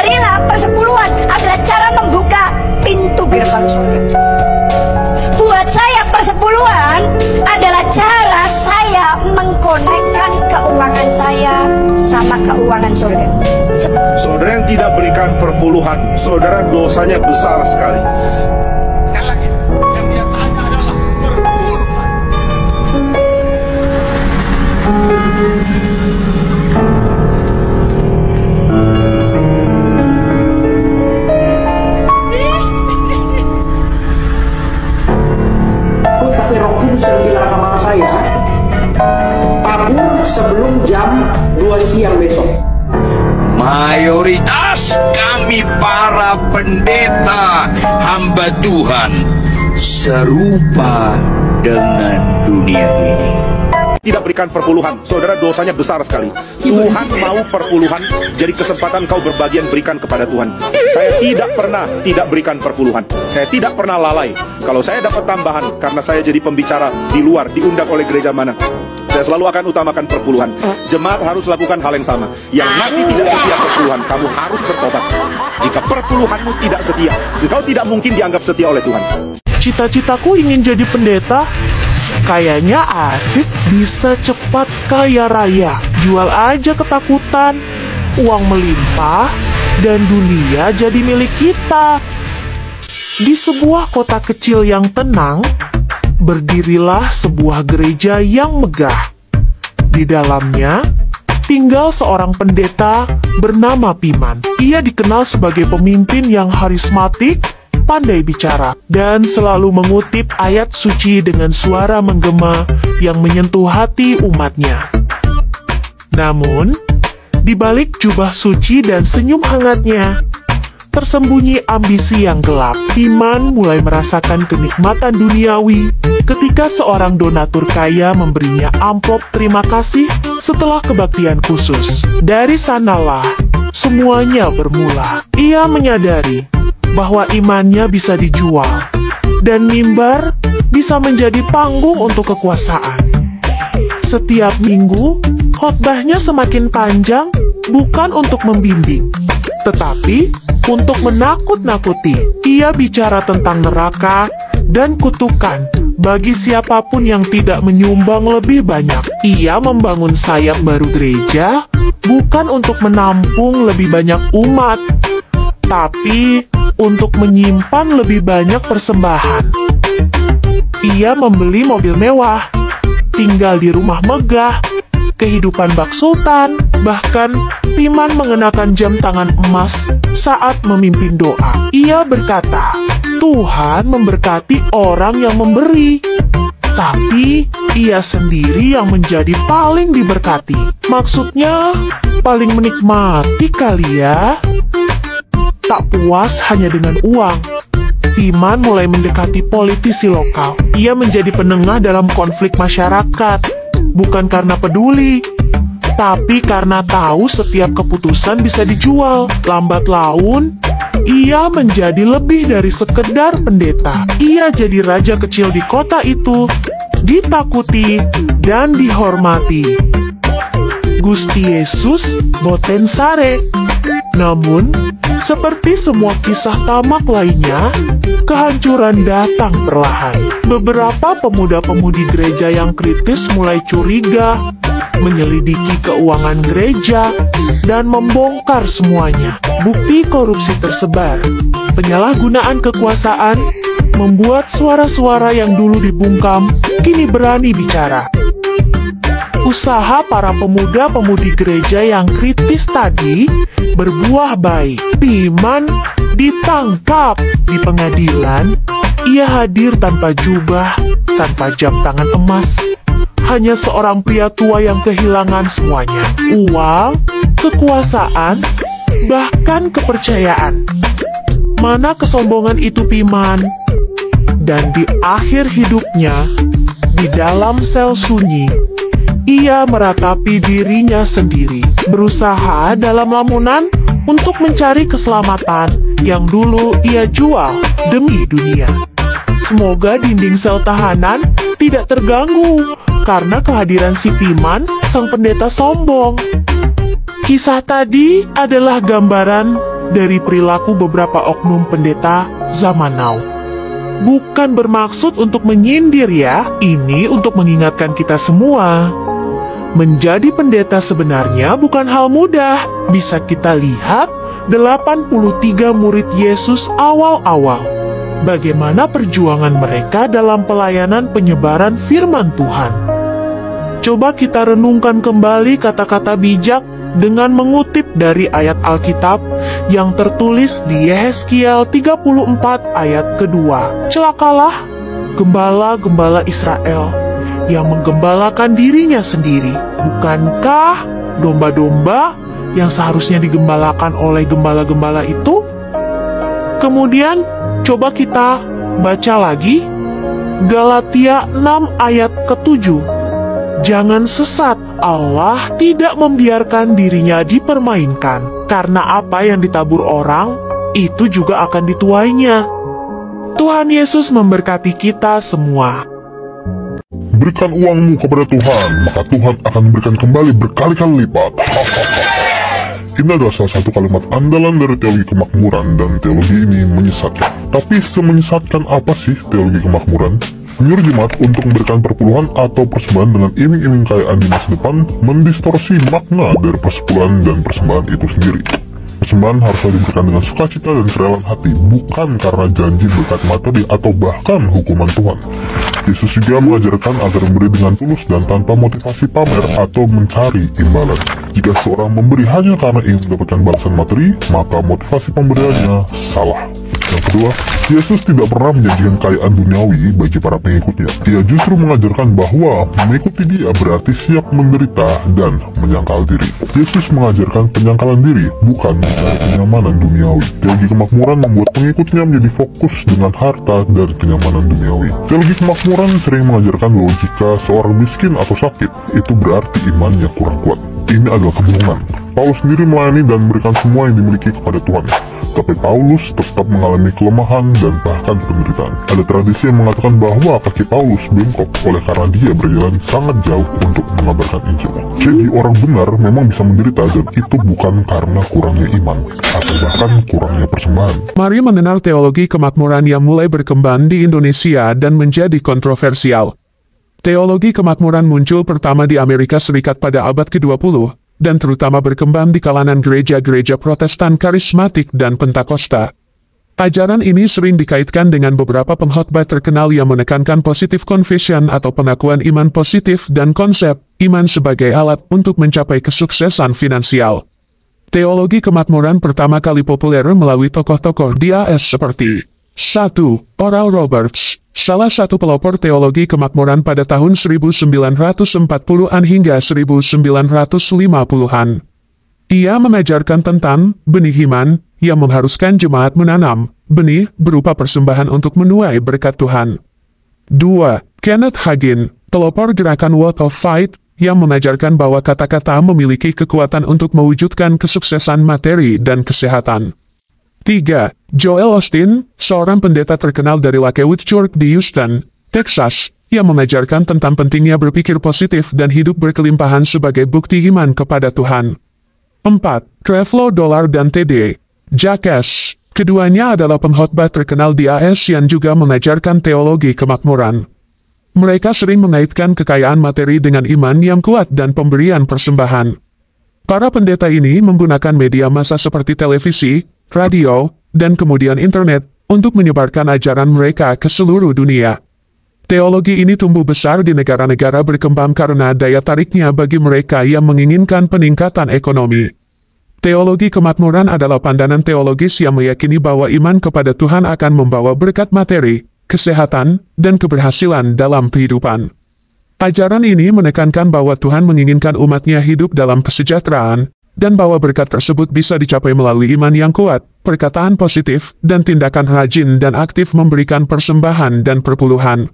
menyadarilah persepuluhan adalah cara membuka pintu gerbang surga. Buat saya persepuluhan adalah cara saya mengkonekkan keuangan saya sama keuangan surga. Saudara yang tidak berikan perpuluhan, saudara dosanya besar sekali. Sekali lagi, yang dia tanya adalah perpuluhan. Tapi Roh Kudus yang bilang sama saya, tabur sebelum jam 2 siang besok. Mayoritas kami para pendeta hamba Tuhan serupa dengan dunia ini. Tidak berikan perpuluhan, saudara dosanya besar sekali. Tuhan mau perpuluhan, jadi kesempatan kau berbagian berikan kepada Tuhan. Saya tidak pernah tidak berikan perpuluhan. Saya tidak pernah lalai. Kalau saya dapat tambahan, karena saya jadi pembicara di luar, diundang oleh gereja mana, saya selalu akan utamakan perpuluhan. Jemaat harus lakukan hal yang sama. Yang masih tidak setia perpuluhan, kamu harus bertobat. Jika perpuluhanmu tidak setia, engkau tidak mungkin dianggap setia oleh Tuhan. Cita-citaku ingin jadi pendeta. Kayaknya asik, bisa cepat kaya raya. Jual aja ketakutan, uang melimpah, dan dunia jadi milik kita. Di sebuah kota kecil yang tenang, berdirilah sebuah gereja yang megah. Di dalamnya, tinggal seorang pendeta bernama Piman. Ia dikenal sebagai pemimpin yang karismatik, pandai bicara, dan selalu mengutip ayat suci dengan suara menggema yang menyentuh hati umatnya. Namun, di balik jubah suci dan senyum hangatnya, tersembunyi ambisi yang gelap. Piman mulai merasakan kenikmatan duniawi ketika seorang donatur kaya memberinya amplop terima kasih setelah kebaktian khusus. Dari sanalah, semuanya bermula. Ia menyadari bahwa imannya bisa dijual, dan mimbar bisa menjadi panggung untuk kekuasaan. Setiap minggu, khotbahnya semakin panjang, bukan untuk membimbing, tetapi untuk menakut-nakuti. Ia bicara tentang neraka dan kutukan bagi siapapun yang tidak menyumbang lebih banyak. Ia membangun sayap baru gereja, bukan untuk menampung lebih banyak umat, tapi untuk menyimpan lebih banyak persembahan. Ia membeli mobil mewah, tinggal di rumah megah, kehidupan bak sultan, bahkan Piman mengenakan jam tangan emas saat memimpin doa. Ia berkata, Tuhan memberkati orang yang memberi, tapi ia sendiri yang menjadi paling diberkati. Maksudnya, paling menikmati kali ya. Tak puas hanya dengan uang, Piman mulai mendekati politisi lokal. Ia menjadi penengah dalam konflik masyarakat, bukan karena peduli, tapi karena tahu setiap keputusan bisa dijual. Lambat laun, ia menjadi lebih dari sekedar pendeta. Ia jadi raja kecil di kota itu, ditakuti dan dihormati. Gusti Yesus boten sare. Namun, seperti semua kisah tamak lainnya, kehancuran datang perlahan. Beberapa pemuda-pemudi gereja yang kritis mulai curiga, menyelidiki keuangan gereja, dan membongkar semuanya. Bukti korupsi tersebar. Penyalahgunaan kekuasaan membuat suara-suara yang dulu dibungkam kini berani bicara. Usaha para pemuda-pemudi gereja yang kritis tadi berbuah baik. Piman ditangkap di pengadilan. Ia hadir tanpa jubah, tanpa jam tangan emas. Hanya seorang pria tua yang kehilangan semuanya. Uang, kekuasaan, bahkan kepercayaan. Mana kesombongan itu Piman? Dan di akhir hidupnya, di dalam sel sunyi, ia meratapi dirinya sendiri, berusaha dalam lamunan untuk mencari keselamatan yang dulu ia jual demi dunia. Semoga dinding sel tahanan tidak terganggu karena kehadiran si Piman, sang pendeta sombong. Kisah tadi adalah gambaran dari perilaku beberapa oknum pendeta zaman now. Bukan bermaksud untuk menyindir ya, ini untuk mengingatkan kita semua. Menjadi pendeta sebenarnya bukan hal mudah. Bisa kita lihat 83 murid Yesus awal-awal. Bagaimana perjuangan mereka dalam pelayanan penyebaran firman Tuhan. Coba kita renungkan kembali kata-kata bijak dengan mengutip dari ayat Alkitab yang tertulis di Yehezkiel 34 ayat kedua. Celakalah gembala-gembala Israel yang menggembalakan dirinya sendiri. Bukankah domba-domba yang seharusnya digembalakan oleh gembala-gembala itu? Kemudian coba kita baca lagi Galatia 6 ayat ke-7. Jangan sesat, Allah tidak membiarkan dirinya dipermainkan, karena apa yang ditabur orang, itu juga akan dituainya. Tuhan Yesus memberkati kita semua. Berikan uangmu kepada Tuhan, maka Tuhan akan memberikan kembali berkali-kali lipat. Ini adalah salah satu kalimat andalan dari teologi kemakmuran, dan teologi ini menyesatkan. Tapi semenyesatkan apa sih teologi kemakmuran? Menyuruh jemaat untuk memberikan perpuluhan atau persembahan dengan iming-iming kekayaan di masa depan mendistorsi makna dari persepuluhan dan persembahan itu sendiri. Persembahan haruslah diberikan dengan sukacita dan kerelaan hati, bukan karena janji berkat materi atau bahkan hukuman Tuhan. Yesus juga mengajarkan agar memberi dengan tulus dan tanpa motivasi pamer atau mencari imbalan. Jika seorang memberi hanya karena ingin mendapatkan balasan materi, maka motivasi pemberiannya salah. Yang kedua, Yesus tidak pernah menjanjikan kekayaan duniawi bagi para pengikutnya. Dia justru mengajarkan bahwa mengikuti dia berarti siap menderita dan menyangkal diri. Yesus mengajarkan penyangkalan diri, bukan mencari kenyamanan duniawi. Teologi kemakmuran membuat pengikutnya menjadi fokus dengan harta dan kenyamanan duniawi. Teologi kemakmuran sering mengajarkan bahwa jika seorang miskin atau sakit, itu berarti imannya kurang kuat. Ini adalah kebohongan. Paulus sendiri melayani dan memberikan semua yang dimiliki kepada Tuhan. Tapi Paulus tetap mengalami kelemahan dan bahkan penderitaan. Ada tradisi yang mengatakan bahwa kaki Paulus bengkok oleh karena dia berjalan sangat jauh untuk mengabarkan Injil. Jadi orang benar memang bisa menderita, dan itu bukan karena kurangnya iman atau bahkan kurangnya persembahan. Mari mengenal teologi kemakmuran yang mulai berkembang di Indonesia dan menjadi kontroversial. Teologi kemakmuran muncul pertama di Amerika Serikat pada abad ke-20, dan terutama berkembang di kalangan gereja-gereja Protestan karismatik dan Pentakosta. Ajaran ini sering dikaitkan dengan beberapa pengkhotbah terkenal yang menekankan positive confession atau pengakuan iman positif dan konsep iman sebagai alat untuk mencapai kesuksesan finansial. Teologi kemakmuran pertama kali populer melalui tokoh-tokoh di AS seperti 1. Oral Roberts, salah satu pelopor teologi kemakmuran pada tahun 1940-an hingga 1950-an. Ia mengajarkan tentang benih iman yang mengharuskan jemaat menanam benih berupa persembahan untuk menuai berkat Tuhan. 2. Kenneth Hagin, pelopor gerakan Word of Faith yang mengajarkan bahwa kata-kata memiliki kekuatan untuk mewujudkan kesuksesan materi dan kesehatan. 3. Joel Osteen, seorang pendeta terkenal dari Lakewood Church di Houston, Texas, yang mengajarkan tentang pentingnya berpikir positif dan hidup berkelimpahan sebagai bukti iman kepada Tuhan. 4. Creflo Dollar dan T.D. Jakes, keduanya adalah pengkhotbah terkenal di AS yang juga mengajarkan teologi kemakmuran. Mereka sering mengaitkan kekayaan materi dengan iman yang kuat dan pemberian persembahan. Para pendeta ini menggunakan media massa seperti televisi, radio, dan kemudian internet untuk menyebarkan ajaran mereka ke seluruh dunia. Teologi ini tumbuh besar di negara-negara berkembang karena daya tariknya bagi mereka yang menginginkan peningkatan ekonomi. Teologi kemakmuran adalah pandangan teologis yang meyakini bahwa iman kepada Tuhan akan membawa berkat materi, kesehatan, dan keberhasilan dalam kehidupan. Ajaran ini menekankan bahwa Tuhan menginginkan umatnya hidup dalam kesejahteraan, dan bahwa berkat tersebut bisa dicapai melalui iman yang kuat, perkataan positif, dan tindakan rajin dan aktif memberikan persembahan dan perpuluhan.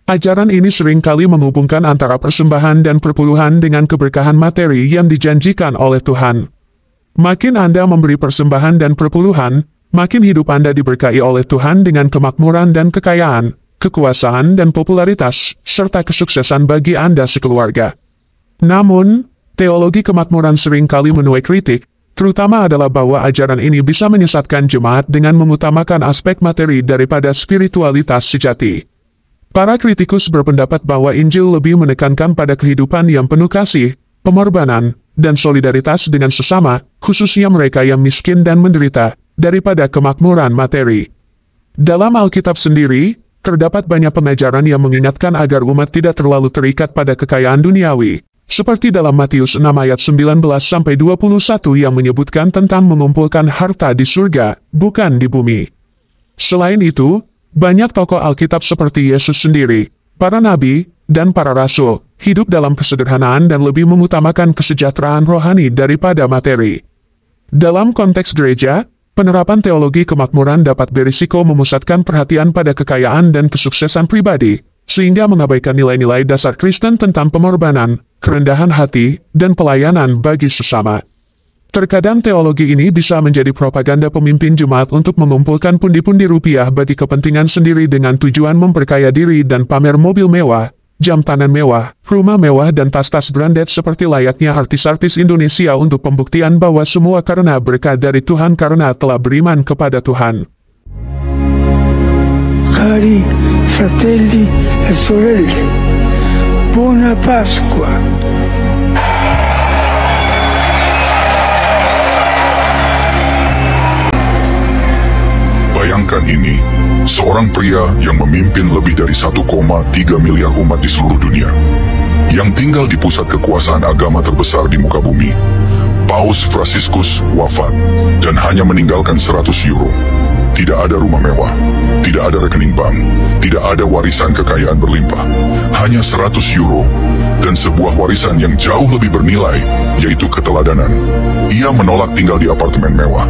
Ajaran ini seringkali menghubungkan antara persembahan dan perpuluhan dengan keberkahan materi yang dijanjikan oleh Tuhan. Makin Anda memberi persembahan dan perpuluhan, makin hidup Anda diberkahi oleh Tuhan dengan kemakmuran dan kekayaan, kekuasaan dan popularitas, serta kesuksesan bagi Anda sekeluarga. Namun, teologi kemakmuran seringkali menuai kritik, terutama adalah bahwa ajaran ini bisa menyesatkan jemaat dengan mengutamakan aspek materi daripada spiritualitas sejati. Para kritikus berpendapat bahwa Injil lebih menekankan pada kehidupan yang penuh kasih, pengorbanan, dan solidaritas dengan sesama, khususnya mereka yang miskin dan menderita, daripada kemakmuran materi. Dalam Alkitab sendiri, terdapat banyak pengajaran yang mengingatkan agar umat tidak terlalu terikat pada kekayaan duniawi, seperti dalam Matius 6 ayat 19-21 yang menyebutkan tentang mengumpulkan harta di surga, bukan di bumi. Selain itu, banyak tokoh Alkitab seperti Yesus sendiri, para nabi, dan para rasul, hidup dalam kesederhanaan dan lebih mengutamakan kesejahteraan rohani daripada materi. Dalam konteks gereja, penerapan teologi kemakmuran dapat berisiko memusatkan perhatian pada kekayaan dan kesuksesan pribadi, sehingga mengabaikan nilai-nilai dasar Kristen tentang pengorbanan, kerendahan hati, dan pelayanan bagi sesama. Terkadang teologi ini bisa menjadi propaganda pemimpin jemaat untuk mengumpulkan pundi-pundi rupiah bagi kepentingan sendiri dengan tujuan memperkaya diri dan pamer mobil mewah, jam tangan mewah, rumah mewah dan tas-tas branded seperti layaknya artis-artis Indonesia untuk pembuktian bahwa semua karena berkat dari Tuhan karena telah beriman kepada Tuhan. Cari fratelli e sorelle, buona Pasqua. Bayangkan ini, seorang pria yang memimpin lebih dari 1,3 miliar umat di seluruh dunia, yang tinggal di pusat kekuasaan agama terbesar di muka bumi. Paus Fransiskus wafat dan hanya meninggalkan 100 euro. Tidak ada rumah mewah, tidak ada rekening bank, tidak ada warisan kekayaan berlimpah. Hanya 100 euro dan sebuah warisan yang jauh lebih bernilai, yaitu keteladanan. Ia menolak tinggal di apartemen mewah.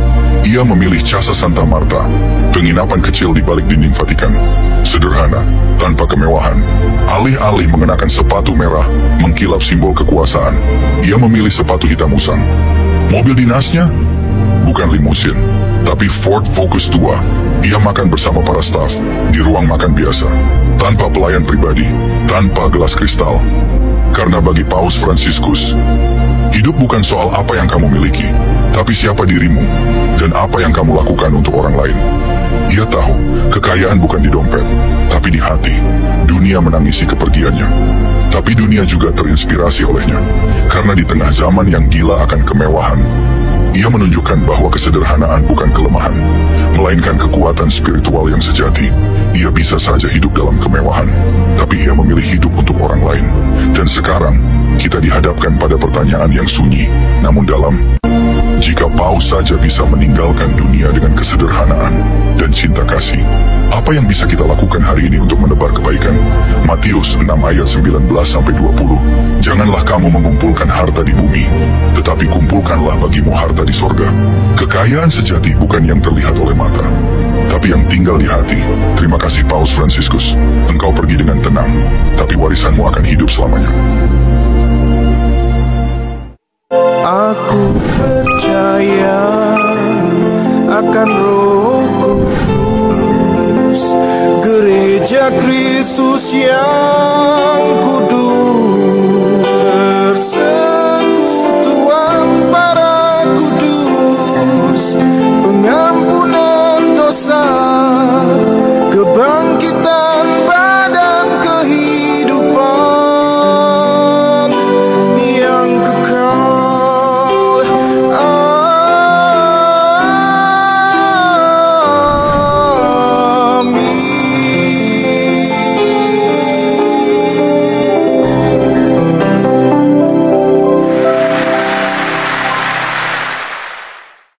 Ia memilih Casa Santa Marta, penginapan kecil di balik dinding Vatikan. Sederhana, tanpa kemewahan. Alih-alih mengenakan sepatu merah, mengkilap simbol kekuasaan, ia memilih sepatu hitam usang. Mobil dinasnya bukan limusin, tapi Ford Focus tua. Ia makan bersama para staf di ruang makan biasa, tanpa pelayan pribadi, tanpa gelas kristal. Karena bagi Paus Fransiskus, hidup bukan soal apa yang kamu miliki, tapi siapa dirimu dan apa yang kamu lakukan untuk orang lain. Ia tahu kekayaan bukan di dompet, tapi di hati. Dunia menangisi kepergiannya, tapi dunia juga terinspirasi olehnya. Karena di tengah zaman yang gila akan kemewahan, ia menunjukkan bahwa kesederhanaan bukan kelemahan, melainkan kekuatan spiritual yang sejati. Ia bisa saja hidup dalam kemewahan, tapi ia memilih hidup untuk orang lain. Dan sekarang, kita dihadapkan pada pertanyaan yang sunyi, namun dalam. Jika Paus saja bisa meninggalkan dunia dengan kesederhanaan dan cinta kasih, apa yang bisa kita lakukan hari ini untuk menebar kebaikan? Matius 6 ayat 19-20. Janganlah kamu mengumpulkan harta di bumi, tetapi kumpulkanlah bagimu harta di sorga. Kekayaan sejati bukan yang terlihat oleh mata, tapi yang tinggal di hati. Terima kasih Paus Fransiskus. Engkau pergi dengan tenang, tapi warisanmu akan hidup selamanya. Aku percaya akan Roh Kudus, Gereja Kristus yang